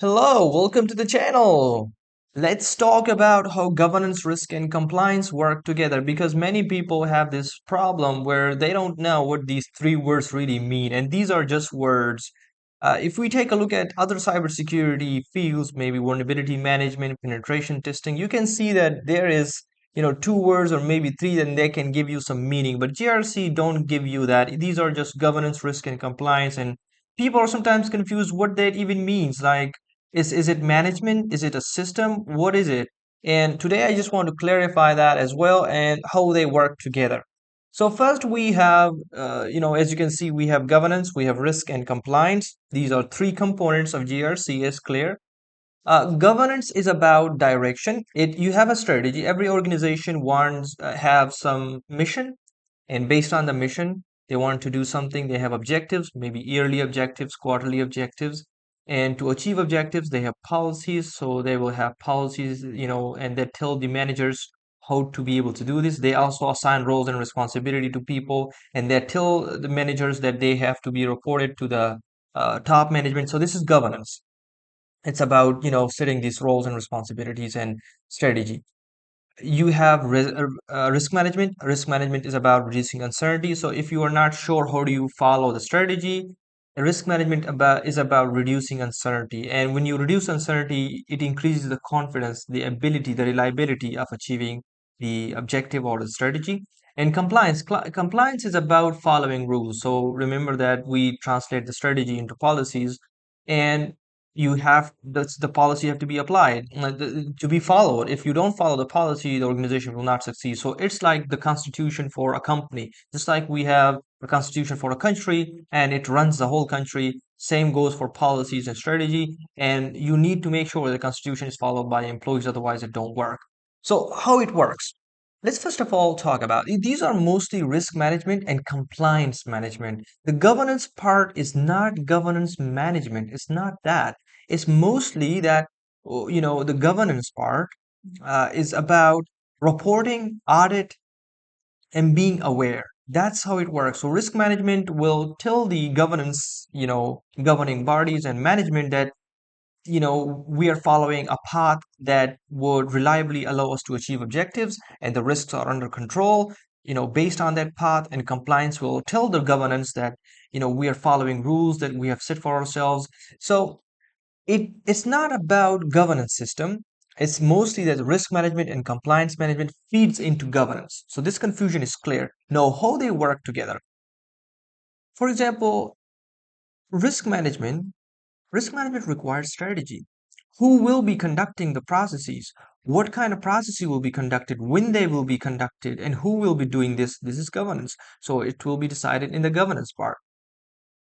Hello, welcome to the channel. Let's talk about how governance, risk, and compliance work together because many people have this problem where they don't know what these three words really mean, and these are just words. If we take a look at other cybersecurity fields, maybe vulnerability management, penetration testing, you can see that there is, two words or maybe three, and they can give you some meaning. But GRC don't give you that. These are just governance, risk, and compliance, and people are sometimes confused what that even means. Like, is it management? Is it a system? What is it? And today I just want to clarify that as well and how they work together. So first we have, as you can see, we have governance, we have risk and compliance. These are three components of GRC is clear. Governance is about direction. You have a strategy. Every organization wants have some mission, and based on the mission, they want to do something. They have objectives, maybe yearly objectives, quarterly objectives, and to achieve objectives, they have policies. So they will have policies, and that tell the managers how to be able to do this. They also assign roles and responsibility to people, and they tell the managers that they have to be reported to the top management. So this is governance. It's about, setting these roles and responsibilities and strategy. You have risk management. Risk management is about reducing uncertainty. So if you are not sure how do you follow the strategy, risk management is about reducing uncertainty. And when you reduce uncertainty, it increases the confidence, the ability, the reliability of achieving the objective or the strategy. And compliance is about following rules. So remember that we translate the strategy into policies, and that's the policy have to be applied, to be followed. If you don't follow the policy, the organization will not succeed. So it's like the constitution for a company, just like we have a constitution for a country and it runs the whole country. Same goes for policies and strategy, and you need to make sure the constitution is followed by employees, otherwise it don't work. So how it works, let's first of all talk about these are mostly risk management and compliance management. The governance part is not governance management. It's not that. It's mostly that, the governance part is about reporting, audit, and being aware. That's how it works. So risk management will tell the governance, governing bodies and management that, we are following a path that would reliably allow us to achieve objectives and the risks are under control, based on that path. And compliance will tell the governance that, we are following rules that we have set for ourselves. So it's not about governance system. It's mostly that risk management and compliance management feeds into governance. So this confusion is clear. Know how they work together. For example, risk management risk management requires strategy. Who will be conducting the processes? What kind of processes will be conducted? When they will be conducted? And who will be doing this? This is governance. So it will be decided in the governance part.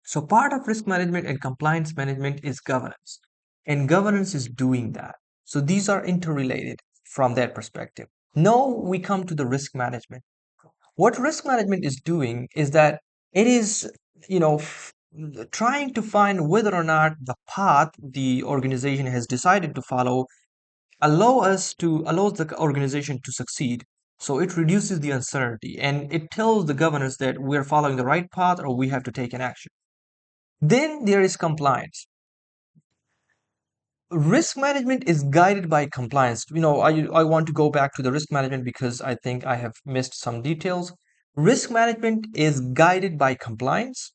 So part of risk management and compliance management is governance. And governance is doing that. So these are interrelated from that perspective. Now we come to the risk management. What risk management is doing is that it is, trying to find whether or not the path the organization has decided to follow allows the organization to succeed. So it reduces the uncertainty and it tells the governance that we're following the right path or we have to take an action. Then there is compliance. Risk management is guided by compliance. I want to go back to the risk management because I think I have missed some details. Risk management is guided by compliance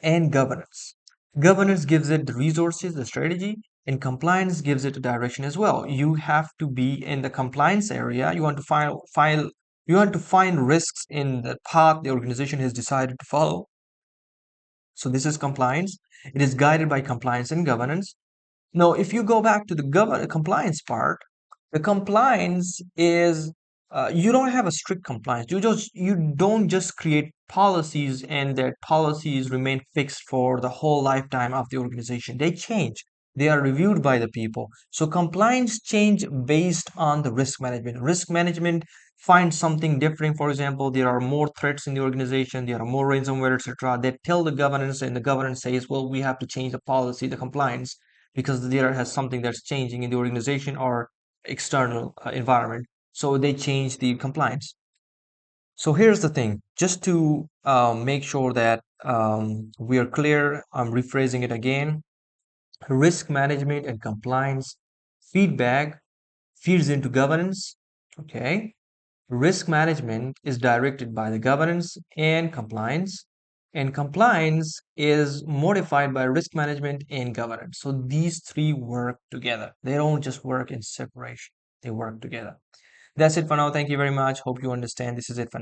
and governance. Governance gives it the resources, the strategy, and compliance gives it a direction as well. You have to be in the compliance area. You want to find risks in the path the organization has decided to follow. So this is compliance. It is guided by compliance and governance. Now, if you go back to the compliance part, the compliance is, you don't have a strict compliance. You don't just create policies and that policies remain fixed for the whole lifetime of the organization. They change. They are reviewed by the people. So compliance change based on the risk management. Risk management finds something different. For example, there are more threats in the organization, there are more ransomware, etc. They tell the governance, and the governance says, well, we have to change the policy, the compliance, because there has something that's changing in the organization or external environment. So they change the compliance. So here's the thing, just to make sure that we are clear, I'm rephrasing it again. Risk management and compliance. Feedback feeds into governance. Okay. Risk management is directed by the governance and compliance is modified by risk management and governance. So these three work together. They don't just work in separation, they work together. That's it for now. Thank you very much. Hope you understand. This is it for now.